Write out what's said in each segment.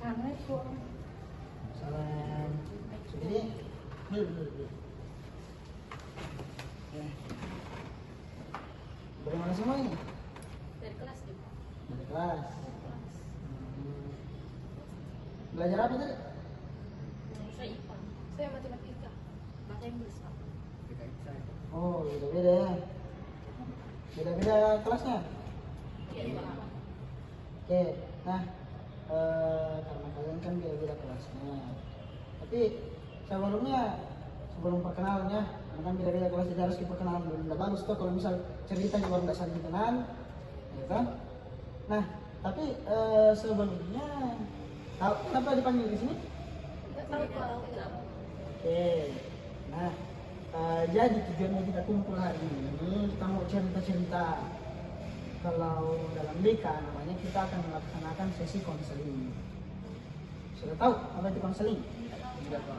Assalamualaikum. Salam. Jadi, dulu. Ya. Bagaimana semua ini? Dari kelas nih, Pak. Dari kelas. Kelas. Hmm. Belajar apa tadi? Saya IPA. Saya matematika. Bahasa Inggris, Pak. Oh, beda-beda ya. Beda-beda kelasnya. Iya, Pak. Oke, nah karena kalian kan beda-beda kelasnya. Tapi sebelum perkenalannya, karena kan beda-beda kelas jadi harus diperkenalan dulu. Nggak bagus tuh kalau misal cerita juga nggak saling kenal, ya kan? Nah, tapi sebelumnya tahu kenapa dipanggil di sini? Nggak tahu, Pak. Oke, nah jadi tujuannya kita kumpul hari ini kita mau cerita-cerita. Kalau dalam BK namanya kita akan melaksanakan sesi konseling. Sudah tahu apa itu konseling? Tidak, Pak.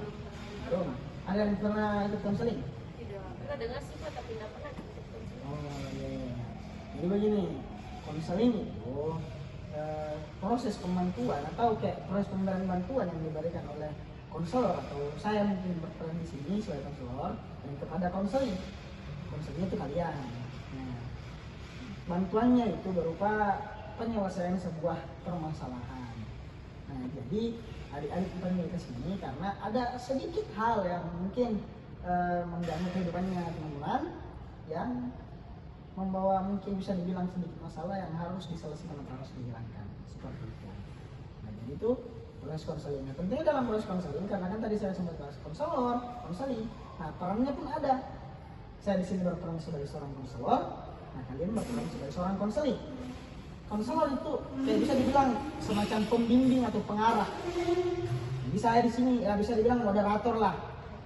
Belum. Ada yang pernah ikut konseling? Tidak. Pernah dengar sih, Pak, tapi tidak pernah ikut konseling. Oh iya. Jadi begini, konseling itu proses pembantuan atau kayak proses pemberian bantuan yang diberikan oleh konselor atau saya mungkin berperan di sini sebagai konselor dan kepada konseling. Konselingnya itu kalian. Nah, bantuannya itu berupa penyelesaian sebuah permasalahan. Nah, jadi adik-adik dipanggil ke sini karena ada sedikit hal yang mungkin mengganggu kehidupannya teman-teman, yang membawa mungkin bisa dibilang sedikit masalah yang harus diselesaikan atau harus dihilangkan seperti itu. Nah, jadi itu proses konseling. Nah, tentunya dalam proses konseling karena kan tadi saya sempat bahas konselor, konseling. Nah, perannya pun ada. Saya di sini berperan sebagai seorang konselor. Nah, kalian berperan sebagai seorang konseling. Konselor itu kayak bisa dibilang semacam pembimbing atau pengarah. Jadi saya di sini ya bisa dibilang moderator lah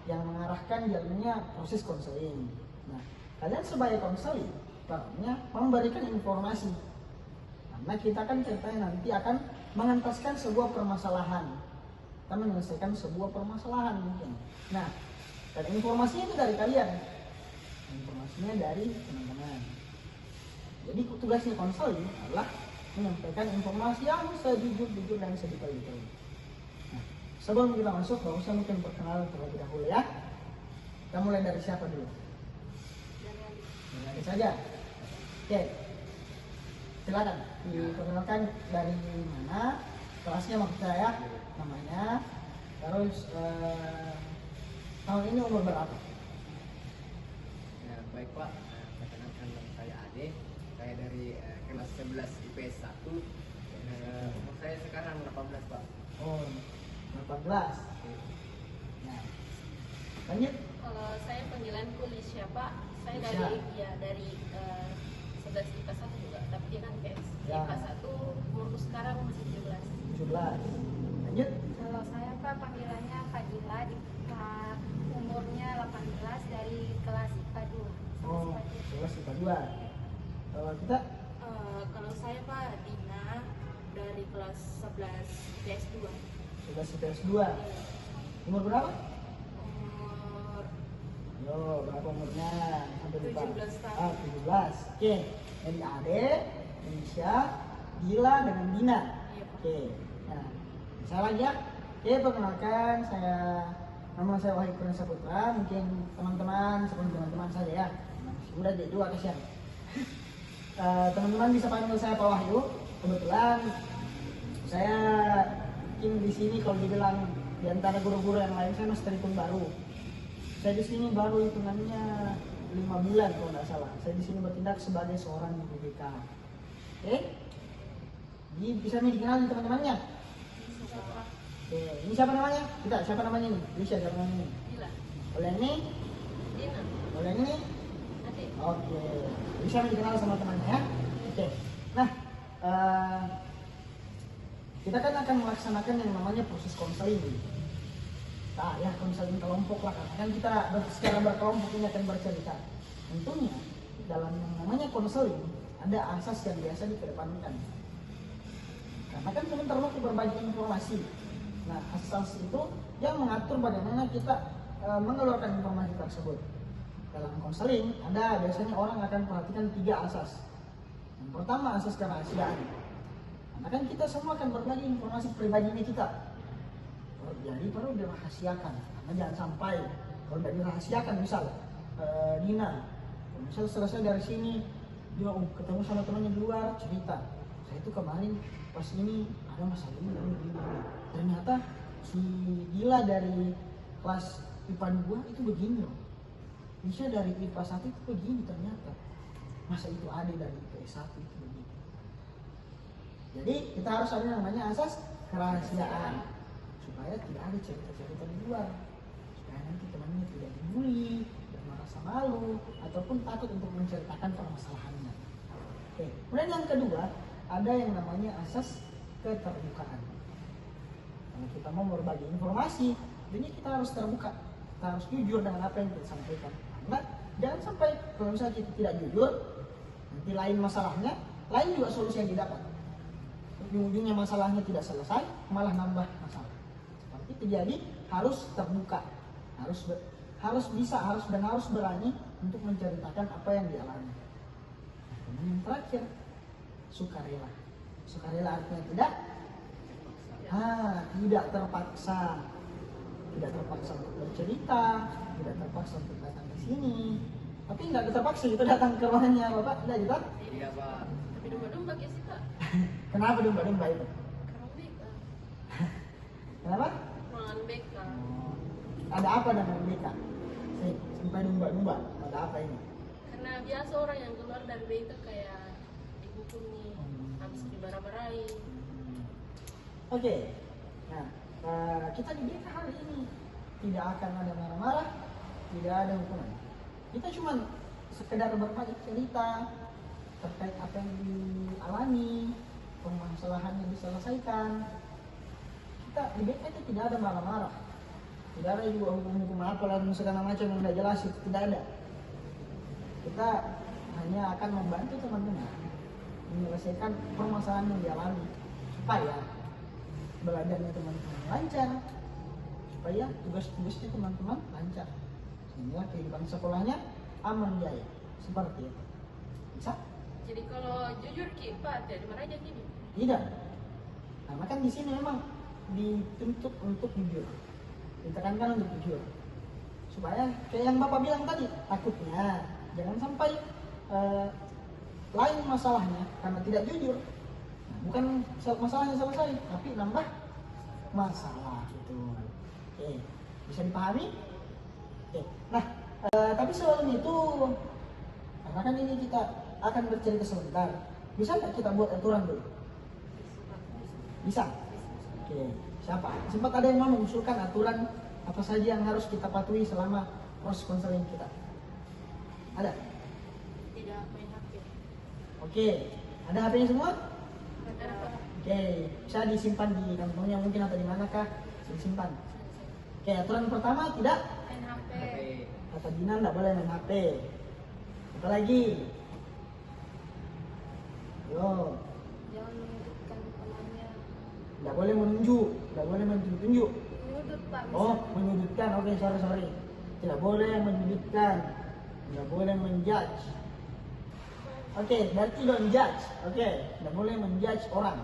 yang mengarahkan jalannya proses konseling. Nah, kalian sebagai konseling perannya memberikan informasi. Karena kita kan ceritanya nanti akan mengentaskan sebuah permasalahan. Kita menyelesaikan sebuah permasalahan mungkin. Nah, dan informasinya itu dari kalian. Informasinya dari teman-teman. Jadi tugasnya konseling adalah menyampaikan informasi yang sejujur-jujur dan sedetail-detail. Nah, sebelum kita masuk, gak usah mungkin perkenalan terlebih dahulu ya. Kita mulai dari siapa dulu? Dari saja. Oke, silakan diperkenalkan dari mana, kelasnya maksud saya, namanya, terus tahun ini umur berapa? Ya, baik Pak, perkenalkan nama saya Ade. Saya dari kelas 11 IPS 1. Umur saya sekarang 18 Pak. Oh, 18. Nah, lanjut. Kalau saya panggilanku Lisha, Pak. Saya Lisha. dari 11 IPA 1 juga, tapi dia kan PS. Ya. IPA 1 umurku sekarang masih 17. 17. Lanjut. Kalau saya Pak panggilannya Fadila, umurnya 18 dari kelas IPA 2. Oh, 11 IPA 2. Kalau kita Kalau saya, Pak, Dina dari kelas 11 IPS 2. 11 IPS 2. Umur berapa? Umur Yo, berapa umurnya? Sampai lupa. 17 tahun. Ah, 17. Oke. Dari Ade, Indonesia, Gila dengan Dina. Iya, Pak. Oke. Nah, saya lagi ya. Oke, perkenalkan nama saya Wahyu Kurnia Saputra. Mungkin teman-teman seperti teman-teman saja ya. Udah jadi dua kasihan. Teman-teman bisa panggil saya Pak Wahyu. Kebetulan saya mungkin di sini kalau dibilang di antara guru-guru yang lain saya masih terhitung baru. Saya di sini baru hitungannya 5 bulan kalau nggak salah. Saya di sini bertindak sebagai seorang BPK. Oke? Jadi bisa nih dikenalin teman-temannya. Oke, ini siapa namanya? Siapa namanya nih? Lisha, siapa namanya nih? Gila. Kalau yang ini? Dina. Kalau yang ini? Nanti. Oke, bisa dikenal sama temannya ya. Oke, nah kita kan akan melaksanakan yang namanya proses konseling. Nah, ya konseling kelompok lah, karena kan kita secara berkelompok ini akan bercerita. Tentunya dalam yang namanya konseling ada asas yang biasa dikedepankan. Karena kan kita perlu berbagi informasi. Nah, asas itu yang mengatur bagaimana kita mengeluarkan informasi tersebut. Dalam konseling ada biasanya orang akan perhatikan 3 asas. Yang pertama asas kerahasiaan. Nah kan kita semua akan berbagi informasi pribadinya kita. Jadi perlu dirahasiakan. Karena jangan sampai kalau tidak dirahasiakan misal Dina, misal selesai dari sini dia ketemu sama temannya di luar cerita. Saya itu kemarin pas ini ada masalah ini. Ternyata si Gila dari kelas IPA 2 itu begini loh. Bisa dari IPA 1 itu begini ternyata. Masa itu ada dari IPA 1 itu begini. Jadi kita harus ada namanya asas kerahasiaan supaya tidak ada cerita-cerita di luar, supaya nanti temannya tidak dibully dan merasa malu ataupun takut untuk menceritakan permasalahannya. Oke. Kemudian yang kedua ada yang namanya asas keterbukaan. Kalau kita mau berbagi informasi, jadi kita harus terbuka, kita harus jujur dengan apa yang kita sampaikan. Karena jangan sampai kalau misalnya kita tidak jujur, nanti lain masalahnya, lain juga solusi yang didapat. Ujung-ujungnya masalahnya tidak selesai, malah nambah masalah. Seperti itu. Jadi harus terbuka, harus bisa, harus berani untuk menceritakan apa yang dialami. Nah, yang terakhir, sukarela. Sukarela artinya tidak terpaksa. Tidak terpaksa untuk bercerita, tidak terpaksa untuk datang ke sini. Tapi nggak terpaksa itu datang ke rumahnya Bapak, tidak gitu? Iya Pak. Tapi domba-domba kayak sih Pak. Kenapa domba-domba itu? Karang BK. Kenapa? Ruangan BK. Ada apa dengan BK? Sampai domba-domba, ada apa ini? Karena biasa orang yang keluar dari BK kayak dihukum nih, habis dimarah-marahi. Oke. Nah, kita di BK hari ini tidak akan ada marah-marah, tidak ada hukuman. Kita cuma sekedar berbagi cerita terkait apa yang dialami, permasalahan yang diselesaikan. Kita di BK itu tidak ada marah-marah, tidak ada juga hukum-hukum apa dan segala macam yang tidak jelas, itu tidak ada. Kita hanya akan membantu teman-teman menyelesaikan permasalahan yang dialami supaya belajarnya teman-teman lancar, supaya tugas-tugasnya teman-teman lancar, sehingga kehidupan sekolahnya aman jaya. Seperti itu. Bisa? Jadi kalau jujur Ki, Pak, dari mana aja gini? Tidak. Karena kan di sini memang dituntut untuk jujur, ditekankan untuk jujur, supaya kayak yang Bapak bilang tadi, takutnya jangan sampai lain masalahnya karena tidak jujur. Bukan masalahnya selesai, tapi nambah masalah gitu. Oke, bisa dipahami? Oke. Nah, tapi sebelum itu, karena kan ini kita akan bercerita sebentar, bisa nggak kita buat aturan dulu? Bisa? Oke, siapa? Sempat ada yang mau mengusulkan aturan apa saja yang harus kita patuhi selama proses konseling kita? Ada? Tidak main HP. Oke, ada HP-nya semua? Ada Pak. Oke, bisa disimpan di kantongnya mungkin atau di manakah? Bisa disimpan. Oke, aturan pertama tidak main HP. kata Dina tidak boleh main HP. Apa lagi? Yo, Jangan menyudutkan temannya. tidak boleh menunjuk, tidak boleh menunjuk. Menyudut Pak. Oh, menyudutkan. Oke, sorry. Tidak boleh menyudutkan, tidak boleh menjudge. Oke, berarti don't judge. Oke, tidak boleh menjudge orang.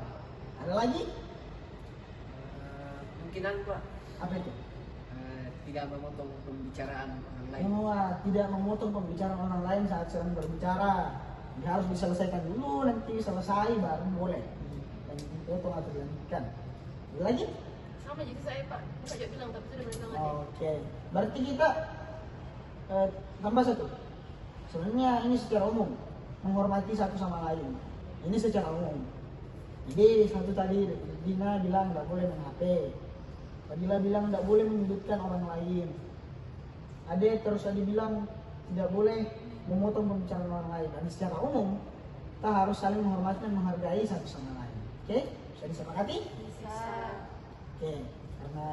Ada lagi? Kemungkinan Pak, Apa itu? tidak memotong pembicaraan orang lain. Tidak memotong pembicaraan orang lain saat sedang berbicara. Dia harus diselesaikan dulu, nanti selesai baru boleh. Dan itu atau dilanjutkan. Ada lagi? Sama jadi saya Pak. Bukan juga bilang tapi sudah bilang aja. Oke, berarti kita tambah satu. Sebenarnya ini secara umum, menghormati satu sama lain. Ini secara umum. Jadi satu tadi Dina bilang nggak boleh main HP, Fadila bilang nggak boleh menyudutkan orang lain. Ade terus tadi bilang tidak boleh memotong pembicaraan orang lain. Dan secara umum kita harus saling menghormati dan menghargai satu sama lain. Oke, bisa disepakati? Bisa. Oke, karena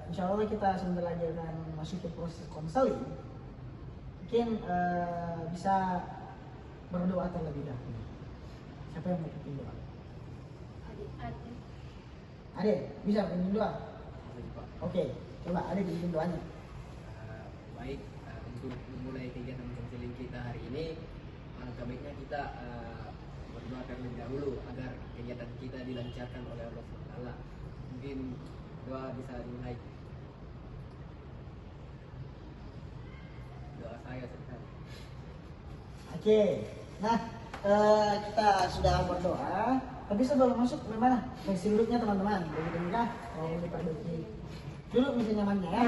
insya Allah kita sebentar lagi akan masuk ke proses konseling. Mungkin bisa berdoa terlebih dahulu. Siapa yang mau pimpin doa? Adik-adik. Ade, bisa pimpin doa? Baik, Pak. Oke, coba Ade pimpin doanya. Baik, untuk memulai kegiatan konseling kita hari ini, alangkah baiknya kita berdoa terlebih dahulu agar kegiatan kita dilancarkan oleh Allah SWT. Mungkin doa bisa dimulai. Doa saya sekarang. Oke, nah kita sudah berdoa. Tapi sebelum masuk bagaimana? Posisi duduknya teman-teman. Begitu nikah, kalau diperbaiki. Duduk meja nyamannya ya.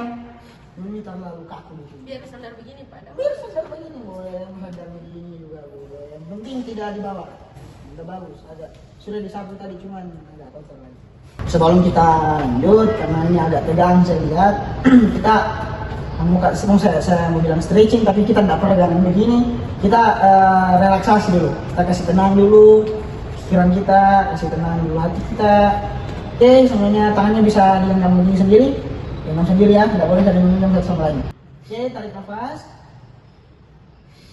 Ini terlalu kaku di sini. Biar sadar begini Pak. Biar sadar begini boleh, sadar begini juga boleh. Yang penting tidak dibawa. Udah bagus, agak sudah disapu tadi cuman agak kotor lagi. Sebelum kita lanjut, karena ini agak tegang saya lihat, kita saya mau bilang stretching, tapi kita tidak peregangan begini. Kita relaksasi dulu. Kita kasih tenang dulu pikiran kita, kasih tenang dulu hati kita. Oke, semuanya tangannya bisa digenggam begini sendiri. Genggam sendiri ya, tidak boleh saling menggenggam satu sama lain. Oke, tarik nafas.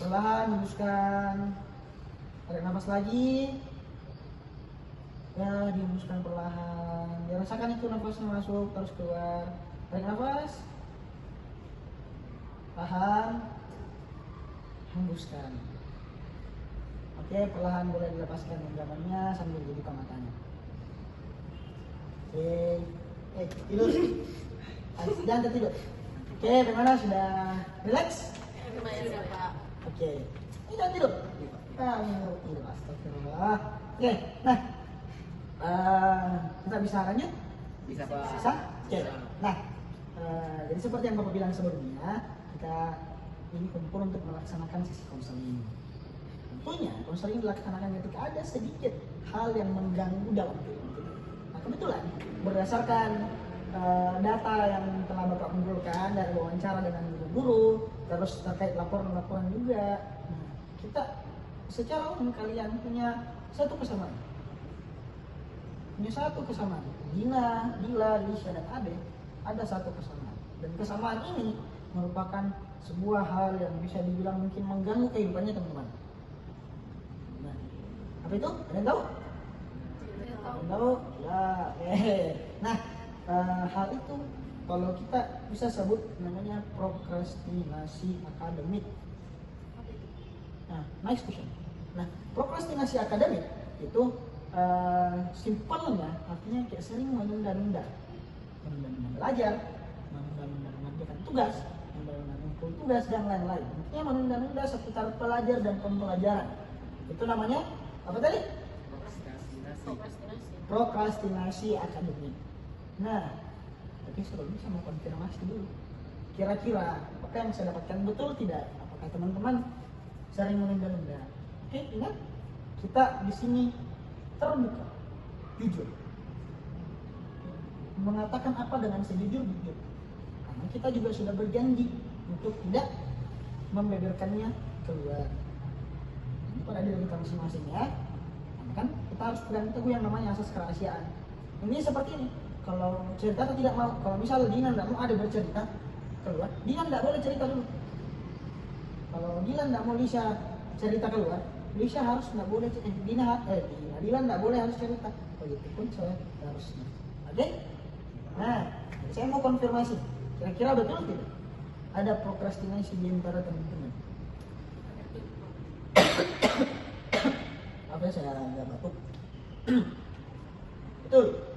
Perlahan hembuskan. Tarik nafas lagi. Ya, dihembuskan perlahan. Dirasakan itu nafasnya masuk terus keluar. Tarik nafas. Tahan. Hembuskan. Oke, perlahan boleh dilepaskan genggamannya sambil dibuka matanya. Oke, tidur. Jangan tertidur. Oke, bagaimana sudah relax? Lumayan ya Pak. Oke, ini jangan tidur. Tidur, astagfirullah. Oke, nah kita bisa lanjut? Bisa Pak. Bisa? Oke. Nah, jadi seperti yang Bapak bilang sebelumnya, kita ini kumpul untuk melaksanakan sesi konseling. Tentunya konseling dilaksanakan ketika ada sedikit hal yang mengganggu dalam kehidupan kita. Nah, kebetulan berdasarkan data yang telah Bapak kumpulkan dari wawancara dengan guru-guru, terus terkait laporan-laporan juga, nah, kita secara umum kalian punya satu kesamaan. Dina, Dila, Lisha, dan Ade ada satu kesamaan. Dan kesamaan ini merupakan sebuah hal yang bisa dibilang mungkin mengganggu kehidupannya teman-teman. Nah, apa itu? Ada yang tahu? Tahu? Ya. Nah, hal itu kalau kita bisa sebut namanya prokrastinasi akademik. Nah, nice question. Nah, prokrastinasi akademik itu simpelnya artinya kayak sering menunda-nunda belajar, menunda-nunda mengerjakan tugas, menunda-nunda mengumpul tugas dan lain-lain. Intinya menunda-nunda seputar pelajar dan pembelajaran. Itu namanya apa tadi? Prokrastinasi akademik. Nah, tapi sebelum bisa mau konfirmasi dulu. Kira-kira apa yang saya dapatkan betul tidak? Apakah teman-teman sering menunda-nunda? Oke, ingat kita di sini terbuka, jujur, mengatakan apa dengan sejujur-jujur. Karena kita juga sudah berjanji untuk tidak membeberkannya keluar. Ini pada diri kita masing-masing ya. Kan kita harus pegang teguh yang namanya asas kerahasiaan. Ini seperti ini. Kalau cerita atau tidak mau, kalau misal Dina tidak mau ada bercerita keluar, Dina tidak boleh cerita dulu. Kalau Dina tidak mau Lisha cerita keluar, Lisha harus tidak boleh Dina tidak boleh harus cerita. Begitupun saya harusnya. Oke? Nah, saya mau konfirmasi. Kira-kira betul tidak? Ada prokrastinasi di antara teman-teman. Apa saya nggak batuk? Betul.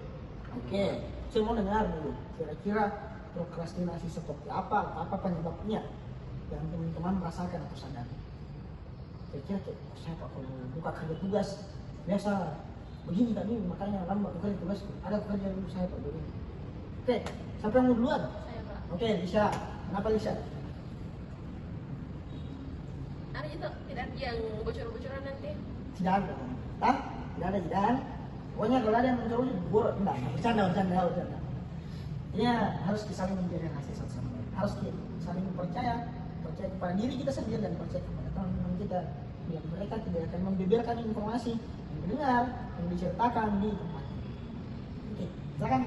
Oke, saya mau dengar dulu. Kira-kira prokrastinasi seperti apa? Apa penyebabnya yang teman-teman merasakan atau sadar? Kira-kira saya kalau buka kerja tugas biasa begini tadi, makanya lambat kerja tugas. Ada kerja dulu saya pak begini. Oke, siapa yang mau duluan? Saya Pak. Oke, Lisha. Kenapa Lisha? Ada itu tidak yang bocor-bocoran nanti. Tidak ada. Tidak ada jidan. Pokoknya kalau ada yang mencuri, enggak. Bercanda. Ini harus saling menjaga kasih satu sama lain. Harus saling percaya kepada diri kita sendiri dan percaya kepada teman-teman kita. Yang mereka tidak akan membeberkan informasi yang benar, yang diceritakan di tempat. Oke, silakan.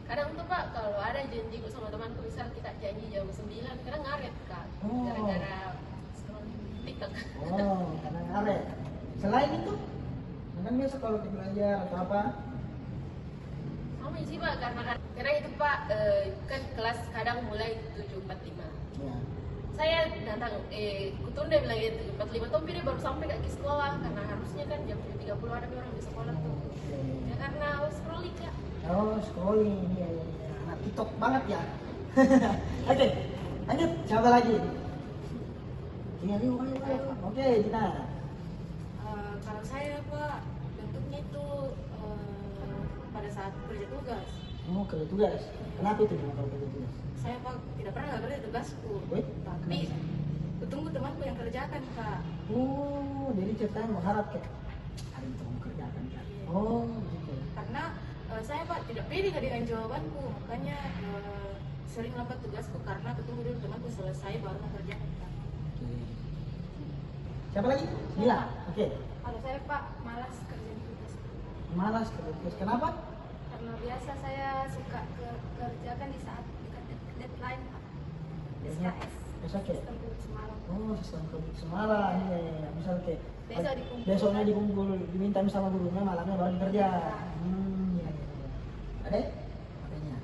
Kadang tuh Pak, kalau ada janjiku sama temanku, misal kita janji jam 9, kadang ngaret Kak. Oh. Gara-gara scroll TikTok. Oh, karena ngaret. Selain itu, kan biasa kalau kita belajar atau apa? Sama sih Pak, karena itu Pak, kan kelas kadang mulai 7.45. Ya. saya datang kutunda bilang gitu 45 tahun dia baru sampai ke sekolah karena harusnya kan jam 7.30 ada orang di sekolah tuh. Ya karena scrolling Kak. Oh, scrolling. Iya, iya, iya. Anak TikTok banget ya. Oke, lanjut. Siapa lagi? Iya, ayo. Oke, Dina. Kalau saya Pak bentuknya itu pada saat kerja tugas. Oh, kerja tugas. Kenapa itu Dina kalau kerja tugas? Saya Pak tidak pernah kerja tugasku. Wait, Tapi kutunggu temanku yang kerjakan Kak. Oh, jadi ceritanya mengharap kayak hari itu mau kerjakan kan? Oh, gitu. Karena saya Pak tidak pede dengan jawabanku, makanya sering lambat tugasku karena ketunggu dulu temanku selesai baru mengerjakan Kak. Oke. Siapa lagi? Bila. Oke. Kalau saya Pak malas kerja tugas, Malas kerja tugas. Kenapa? karena biasa saya suka kerjakan di saat dekat deadline Pak. Biasanya SKS. besok ya? Sistem duduk semalam. Oh, sistem kerja semalam. Iya, iya, iya. Misal kayak Besok dikumpul. besoknya dikumpul, diminta sama gurunya, malamnya baru kerja. Iya, iya, iya. Ada? Katanya.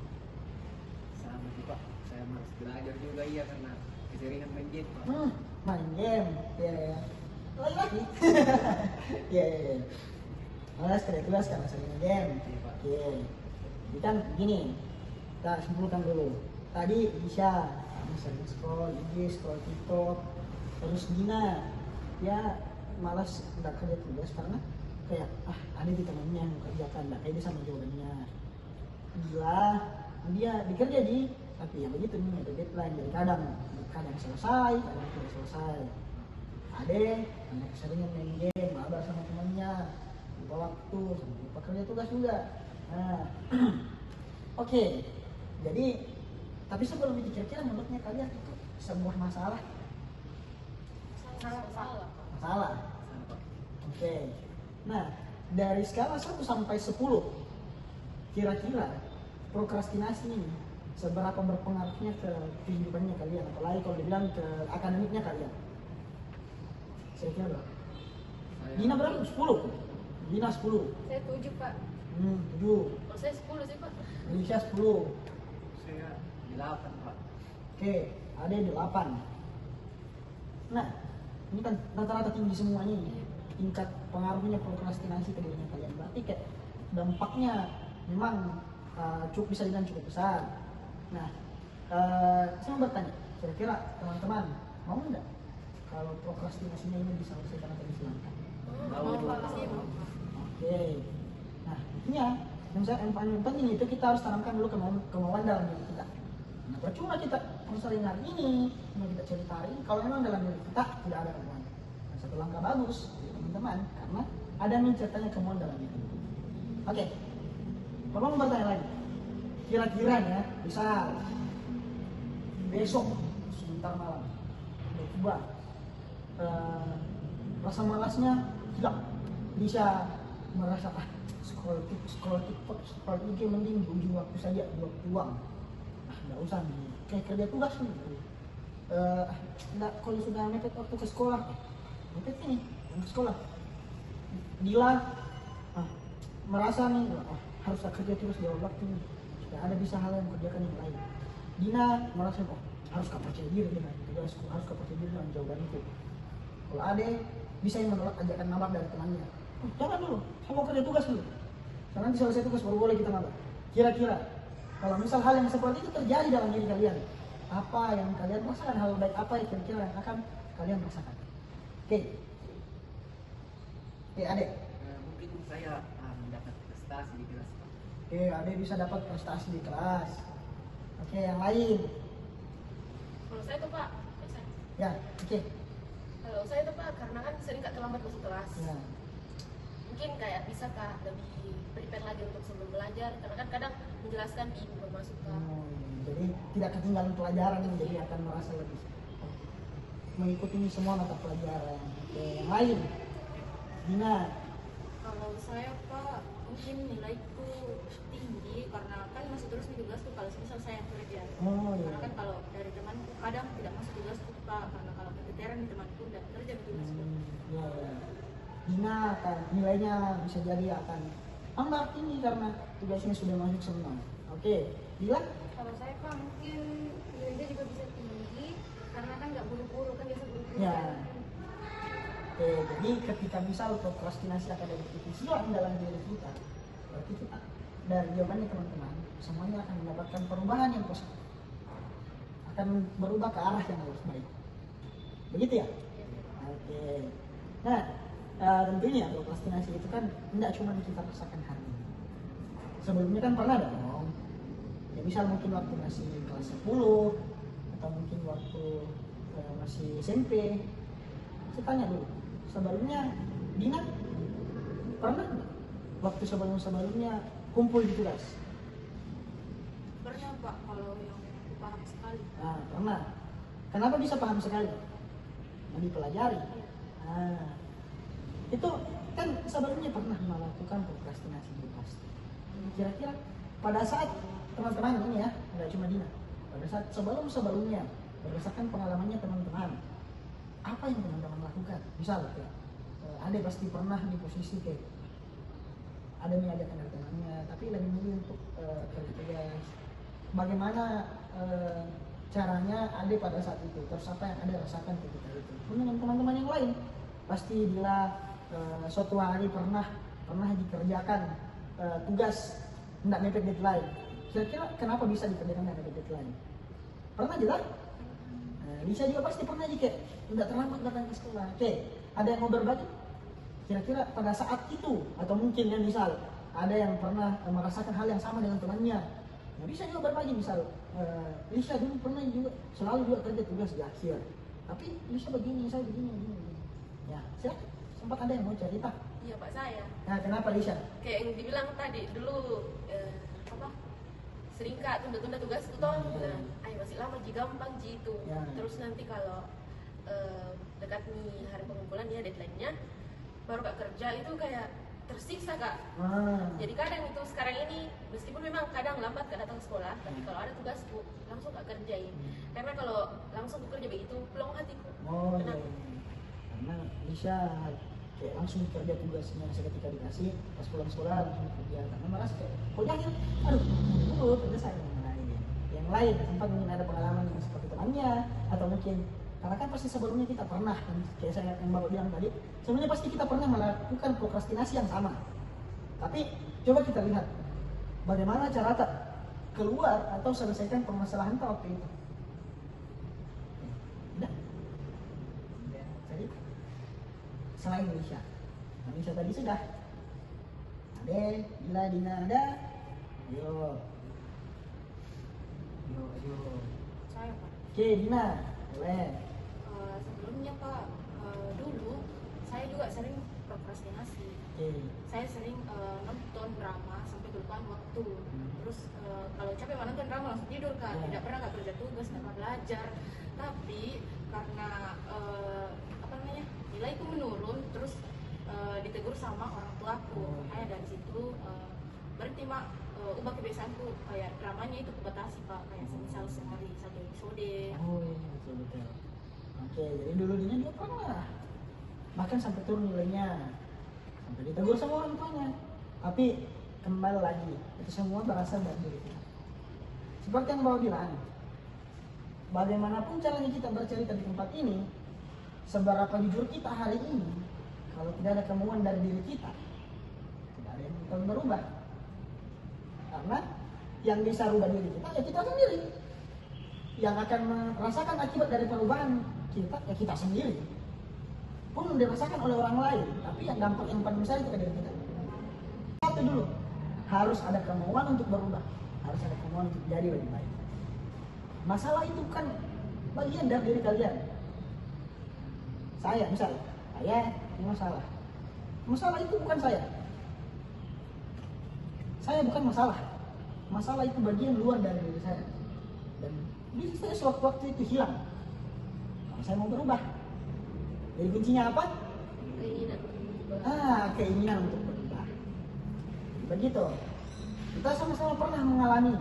Sama sih Pak, saya malas belajar juga iya karena keseringan main game Pak. Main game. Iya, iya. Lagi. Iya, iya, iya. Malas kerja tugas karena sering main game. Iya Pak. Oke. Jadi kan gini, kita simpulkan dulu. Tadi bisa sering scroll IG, scroll TikTok, terus Dina ya malas nggak kerja tugas karena kayak ada di temannya yang kerjakan nggak kayak dia sama jawabannya. Gila, dia dikerja tapi ya begitu nih ada deadline jadi kadang selesai, kadang tidak selesai. Ada keseringan main game, mabar sama temannya, lupa waktu, lupa kerja tugas juga. Nah, oke. Jadi, tapi sebelum itu kira-kira menurutnya kalian itu sebuah masalah? Salah. Masalah. Sama Pak. Oke. Nah, dari skala 1 sampai 10, kira-kira prokrastinasi ini seberapa berpengaruhnya ke kehidupannya kalian, apalagi kalau dibilang ke akademiknya kalian? Saya kira berapa? Dina berapa? 10? Dina 10. Saya 7 Pak. 7. Kalau saya 10 sih Pak. Indonesia 10. Saya 8 Pak. Oke, ada 8. Nah, ini kan rata-rata tinggi semuanya ini. Tingkat pengaruhnya prokrastinasi ke dirinya kalian. Berarti kayak dampaknya memang bisa dibilang cukup besar. Nah, saya mau bertanya, kira-kira teman-teman mau nggak kalau prokrastinasinya ini diselesaikan atau dihilangkan? Pasti mau. Oke. Nah, intinya yang paling penting itu kita harus tanamkan dulu kemauan dalam diri kita. Nah, percuma kita konseling hari ini, cuma kita cerita hari ini, kalau memang dalam diri kita tidak ada kemauan. Nah, satu langkah bagus, teman-teman, karena ada menceritanya kemauan dalam diri. Oke. Bapak mau bertanya lagi. Kira-kira ya, misal besok sebentar malam, tiba-tiba rasa malasnya tidak bisa merasa scroll TikTok, scroll IG mending ujung waktu saja buat uang. Nggak usah nih, kayak kerja tugas nih. Nggak, kalau sudah mepet waktu ke sekolah, mepet ini ke sekolah. Dila merasa nih harus kerja terus di waktu nih. Sudah ada bisa hal yang kerjakan yang lain. Dina merasa harus percaya diri dengan tugasku, harus percaya diri dengan jawabanku. Kalau Ade bisa yang menolak ajakan mabar dari temannya. Jangan dulu, saya mau kerja tugas dulu. Karena nanti selesai tugas baru boleh kita mabar. Kira-kira kalau misal hal yang seperti itu terjadi dalam diri kalian, apa yang kalian rasakan, hal baik apa yang kira-kira yang akan kalian rasakan? Oke, Ade. Mungkin saya mendapat prestasi di kelas Pak. Oke, Ade bisa dapat prestasi di kelas. Oke, yang lain. Kalau saya tuh Pak, biasa. Ya, oke. Kalau saya tuh Pak, karena kan sering Kak terlambat masuk kelas. Ya. Mungkin kayak bisa Kak lebih prepare lagi untuk sebelum belajar, karena kan kadang menjelaskan di belum masuk Kak. Jadi tidak ketinggalan pelajaran, jadi akan merasa lebih mengikuti semua mata pelajaran. Oke, yang lain. Dina. Kalau saya Pak, mungkin nilaiku tinggi karena kan masih terus di tugas tuh kalau misal saya kerja. Oh iya. Karena kan kalau dari temanku kadang tidak masuk tugas tuh Pak, karena kalau keteteran di temanku tidak kerja di tugasku. Ya, ya. Dina akan nilainya bisa jadi akan tambah tinggi karena tugasnya sudah masuk semua. Oke, Dila? Kalau saya Pak mungkin nilainya juga bisa tinggi karena kan nggak buru-buru kan biasa buru-buru. Ya. Jadi ketika misal prokrastinasi akademik itu hilang dalam diri kita, berarti kita dari jawabannya teman-teman semuanya akan mendapatkan perubahan yang positif, akan berubah ke arah yang lebih baik. Begitu ya? Oke. Nah, tentunya prokrastinasi itu kan tidak cuma kita rasakan hari ini. Sebelumnya kan pernah dong. Ya misal mungkin waktu masih kelas 10 atau mungkin waktu masih SMP. Saya tanya dulu, sebelumnya Dina pernah nggak waktu sebelumnya kumpul di tugas? Pernah Pak, kalau yang aku paham sekali. Nah, pernah. Kenapa bisa paham sekali? Nah, dipelajari. Nah, itu kan sebelumnya pernah melakukan prokrastinasi dulu pasti. Kira-kira pada saat teman-teman ini ya, nggak cuma Dina, pada saat sebelumnya berdasarkan pengalamannya teman-teman, apa yang teman-teman lakukan? Misal kayak ada pasti pernah di posisi kayak ada nih ada teman-temannya, tapi lebih milih untuk kerja tugas. Bagaimana caranya ada pada saat itu? Terus apa yang ada rasakan ketika itu? Dengan teman-teman yang lain, pasti bila suatu hari pernah dikerjakan tugas tidak mepet deadline. Kira-kira kenapa bisa dikerjakan tidak mepet deadline? Pernah juga? Lisa juga pasti pernah aja kayak tidak terlambat datang ke sekolah. Oke, ada yang mau berbagi? Kira-kira pada saat itu atau mungkin ya misal ada yang pernah merasakan hal yang sama dengan temannya. Nah, bisa juga berbagi misal Lisa dulu pernah juga selalu juga kerja tugas di akhir. Tapi Lisa begini, saya begini. Ya, silakan. Sempat ada yang mau cerita. Iya Pak, saya. Nah, kenapa Lisa? Kayak yang dibilang tadi dulu sering kak tunda-tunda tugas itu toh. Nah, masih lama gampang itu. Ya. Terus nanti kalau dekat nih hari pengumpulan ya deadline-nya baru kak kerja itu kayak tersiksa kak. Jadi kadang itu sekarang ini meskipun memang kadang lambat kak datang ke sekolah, tapi kalau ada tugasku langsung kak kerjain. Karena kalau langsung kerja begitu pelong hatiku. Iya. Karena Lisa kayak langsung kerja tugasnya seketika dikasih, pas pulang sekolah langsung kerja. Karena merasa kayak, kok jangan, aduh, kerja saya yang lain. Sempat mungkin ada pengalaman yang seperti temannya, atau mungkin karena kan pasti sebelumnya kita pernah, kayak saya yang baru bilang tadi, sebenarnya pasti kita pernah melakukan prokrastinasi yang sama. Tapi coba kita lihat bagaimana cara keluar atau selesaikan permasalahan waktu itu. Udah? Jadi selain Indonesia tadi sudah. Ade, Gila, Dina ada. Ayo. Saya Pak. Oke, Dina, boleh. Sebelumnya Pak, dulu saya juga sering prokrastinasi. Oke. Saya sering nonton drama sampai kelupaan waktu. Terus kalau capek nonton drama langsung tidur kan. Ya. Tidak pernah nggak kerja tugas, tidak pernah belajar. Tapi karena nilaiku menurun, terus ditegur sama orang tuaku. Makanya dari situ berhenti mak ubah kebiasaanku, kayak dramanya itu kubatasi Pak, kayak misal sehari 1 episode. Oh iya, betul. Oke, jadi dulu Dina juga pernah. Bahkan sampai turun nilainya. Sampai ditegur sama orang tuanya. Tapi kembali lagi, itu semua berasal dari diri kita. Seperti yang Bapak bilang, bagaimanapun caranya kita bercerita di tempat ini, seberapa jujur kita hari ini, kalau tidak ada kemauan dari diri kita, tidak ada yang akan berubah. Karena yang bisa rubah diri kita ya kita sendiri. Yang akan merasakan akibat dari perubahan kita ya kita sendiri. Pun dirasakan oleh orang lain, tapi yang dampak yang paling besar itu ke diri kita. Satu dulu, harus ada kemauan untuk berubah, harus ada kemauan untuk jadi lebih baik. Masalah itu kan bagian dari diri kalian. Saya ini masalah. Masalah itu bukan saya. Saya bukan masalah. Masalah itu bagian luar dari diri saya. Dan bisa saya sewaktu-waktu itu hilang. Kalau saya mau berubah. Jadi kuncinya apa? Keinginan untuk berubah. Begitu. Kita sama-sama pernah mengalami.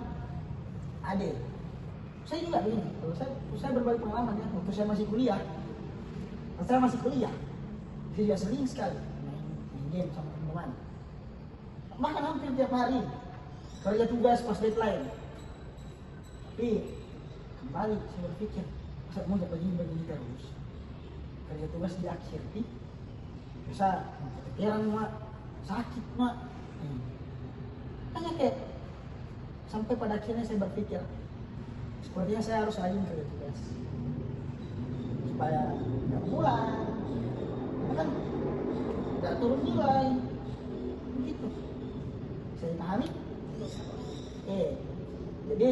Saya juga begini. Kalau saya berbagi pengalaman ya. Waktu saya masih kuliah. Saya juga sering sekali main game sama teman-teman. Bahkan hampir tiap hari kerja tugas pas deadline. Tapi kembali saya berpikir, Masa mau begini terus. Kerja tugas di akhir nih. Bisa keteteran mak, sakit mak. Hanya kayak sampai pada akhirnya saya berpikir sepertinya saya harus rajin kerja tugas supaya nggak pulang, karena kan nggak turun nilai, begitu. Saya pahami. Jadi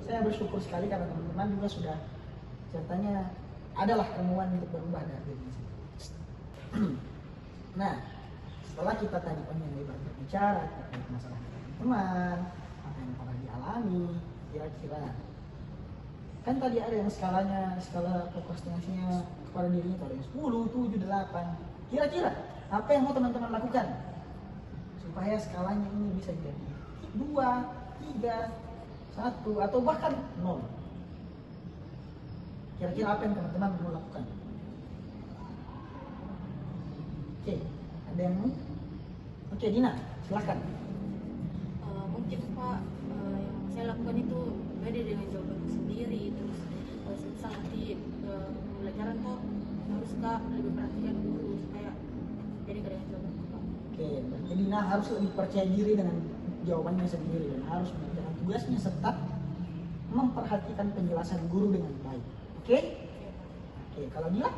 saya bersyukur sekali karena teman-teman juga sudah ceritanya adalah kemauan untuk berubah dari diri. Nah, setelah kita tadi panjang lebar berbicara terkait masalah teman, apa yang pernah dialami, kira-kira kan tadi ada yang skala prokrastinasinya kepada dirinya itu ada yang 10, 7, 8. Kira-kira apa yang mau teman-teman lakukan supaya skalanya ini bisa jadi 2, 3, 1 atau bahkan 0? Kira-kira apa yang teman-teman mau lakukan? Oke, ada yang mau? Oke, Dina, silakan. Mungkin Pak, yang saya lakukan itu beda dengan jawabanku sendiri. Terus saat di pembelajaran tuh harus Kak lebih perhatikan guru supaya jadi dengan jawabanku Pak. Oke, berarti Dina harus lebih percaya diri dengan jawabannya sendiri dan harus mengerjakan tugasnya serta memperhatikan penjelasan guru dengan baik. Oke? Oke, kalau Dina?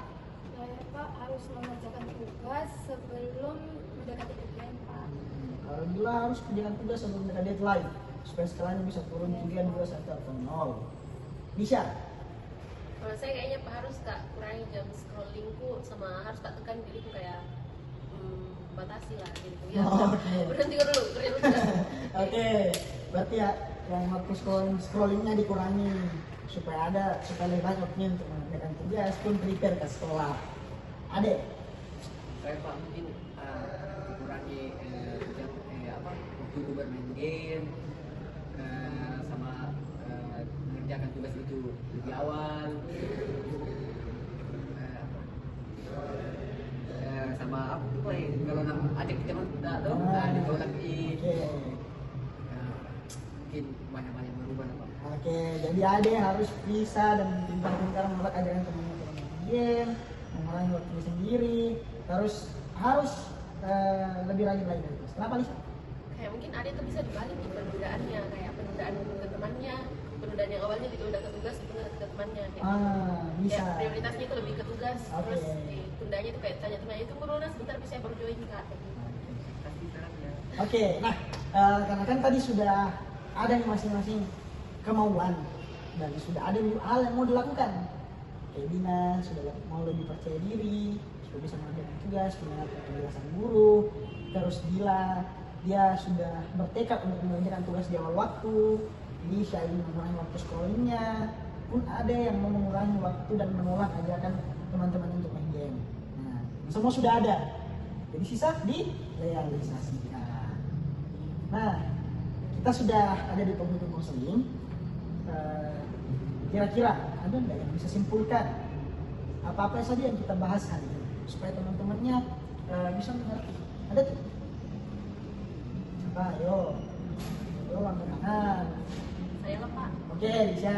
Saya Pak harus mengerjakan tugas sebelum mendekati deadline Pak. Kalau Dila harus kerjakan tugas sebelum mereka deadline supaya skalanya bisa turun 3, 2, 1 atau 0. Bisa? Kalau saya kayaknya Pak harus Kak kurangi jam scrollingku sama harus tak tekan diriku kayak batasi lah gitu ya. Oke. Berhenti dulu, kerja dulu. Oke, berarti ya yang waktu scrollingnya dikurangi supaya lebih banyak waktunya untuk mengerjakan tugas pun prepare ke sekolah. Adek? Saya Pak mungkin kurangi waktu bermain game sama mengerjakan tugas itu lebih awal, sama apa tuh Pak, kalau ada kita tidak tahu ditolak mungkin banyak berubah Pak. Oke, jadi Ade harus bisa dan pintar-pintar menolak ajaran teman-teman game, mengurangi waktunya sendiri, terus harus lebih rajin lagi dari terus. Kenapa Lisa? Kayak mungkin ada tuh bisa dibalik nih penundaannya, kayak penundaan ke temannya, penundaan yang awalnya ditunda ke tugas ditunda ke temannya kayak Bisa. ya, prioritasnya itu lebih ke tugas, Oke. terus ditundanya itu kayak tanya temannya itu corona sebentar bisa baru join Kak. Oke, nah karena kan tadi sudah ada nih masing-masing kemauan dan sudah ada hal yang mau dilakukan. Kayak Dina sudah mau lebih percaya diri, sudah bisa mengerjakan tugas, mendengarkan penjelasan guru. Terus Dila, dia sudah bertekad untuk mengerjakan tugas di awal waktu. Jadi saya ingin mengurangi waktu scrollingnya. Pun ada yang mau mengurangi waktu dan menolak ajakan teman-teman untuk main game. Nah, semua sudah ada. Jadi sisa direalisasikan. Nah, kita sudah ada di penghujung konseling. Kira-kira ada nggak yang bisa simpulkan apa-apa saja yang kita bahas hari ini supaya teman-temannya bisa mengerti? Ada tuh? Siapa? Ayo angkat tangan. Saya lah Pak. Oke, bisa.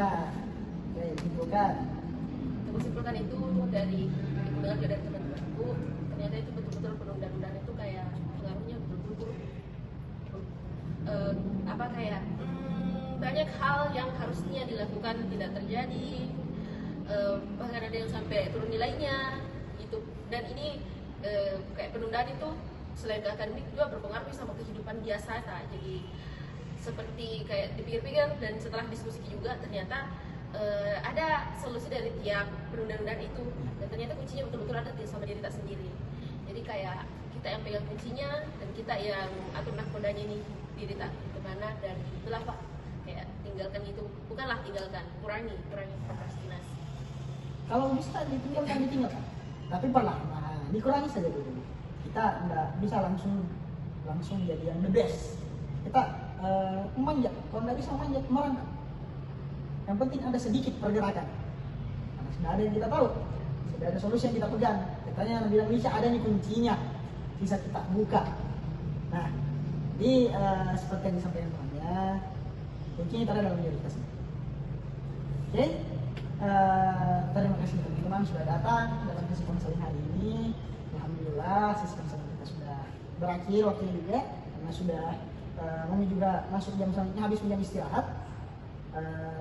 Oke, simpulkan. Untuk simpulkan itu dari dengar dari teman-temanku, ternyata itu betul-betul penundaan-penundaan itu kayak pengaruhnya betul-betul banyak hal yang harusnya dilakukan tidak terjadi, bahkan ada yang sampai turun nilainya gitu. Dan ini kayak penundaan itu selain ke akademik juga berpengaruh sama kehidupan biasa. Jadi seperti kayak dipikir-pikir dan setelah diskusi juga ternyata ada solusi dari tiap penundaan itu, dan ternyata kuncinya betul-betul ada sama diri kita sendiri. Jadi kayak kita yang pegang kuncinya dan kita yang atur nakodanya ini diri kita kemana, dan itulah Pak, kayak tinggalkan itu, tinggalkan, kurangi prokrastinasi. Kalau bisa ditinggalkan, tapi perlahan, dikurangi saja dulu. Kita nggak bisa langsung jadi yang the best. Kita memanjat, kalau nggak bisa memanjat, merangkak. Yang penting ada sedikit pergerakan. Karena sudah ada yang kita tahu, sudah ada solusi yang kita pegang. Katanya bilang bisa ada nih kuncinya, bisa kita buka. Nah, jadi seperti yang disampaikan temannya, kuncinya itu ada dalam diri kita sendiri. Oke? terima kasih teman-teman sudah datang dalam sesi konseling hari ini. Alhamdulillah sesi konseling kita sudah berakhir waktunya juga, karena sudah kami juga masuk jam selanjutnya, habis jam istirahat.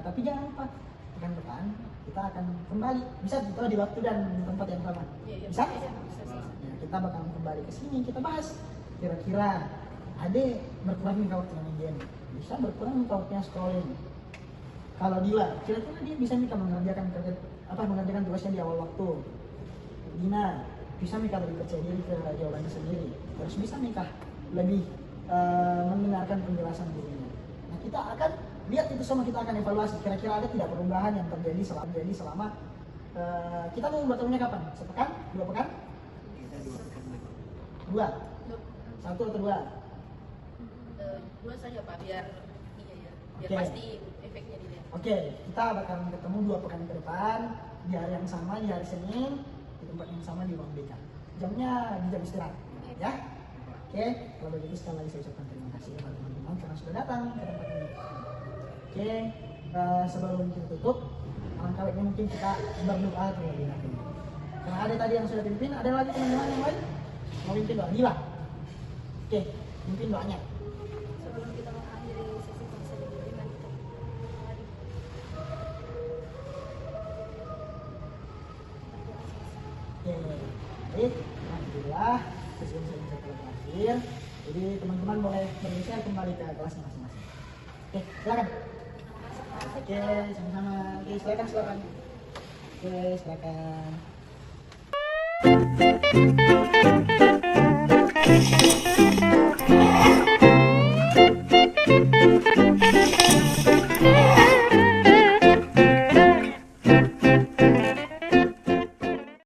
Tapi jangan lupa pekan depan kita akan kembali, bisa kita di waktu dan di tempat yang sama. Bisa? Ya, kita bakal kembali ke sini, kita bahas kira-kira Ade berkurang nih waktunya game, bisa berkurang nih waktunya scrolling. Kalau Dila, kira-kira dia bisa nih mengerjakan tugasnya di awal waktu. Dina, bisa nih lebih percaya diri ke jawabannya sendiri. Terus bisa nih lebih mendengarkan penjelasan gurunya. Nah, kita akan lihat itu semua, kita akan evaluasi kira-kira ada tidak perubahan yang terjadi selama kita mau bertemunya kapan? Sepekan? 2 pekan? Kita 2 pekan lagi. 2? 1 atau 2? 2 saja Pak, biar Oke. pasti efeknya dilihat. Oke, kita bakal ketemu 2 pekan ke depan di hari yang sama, di hari Senin, di tempat yang sama di ruang BK. Jamnya di jam istirahat, ya? Oke, kalau begitu sekali lagi saya ucapkan terima kasih kepada teman-teman karena sudah datang ke tempat ini. Oke, sebelum kita tutup, alangkah baiknya mungkin kita berdoa terlebih dahulu. Karena ada tadi yang sudah pimpin, ada lagi teman-teman yang lain mau pimpin doa, Dila. Oke, pimpin doanya. Sebelum kita mengakhiri sesi konseling ini, mari kita Oke, baik, alhamdulillah sesi konseling saya telah berakhir. Jadi teman-teman boleh bergeser kembali ke kelasnya masing-masing. Oke, silakan. Oke, sama-sama. Oke, silakan. Oke, silakan.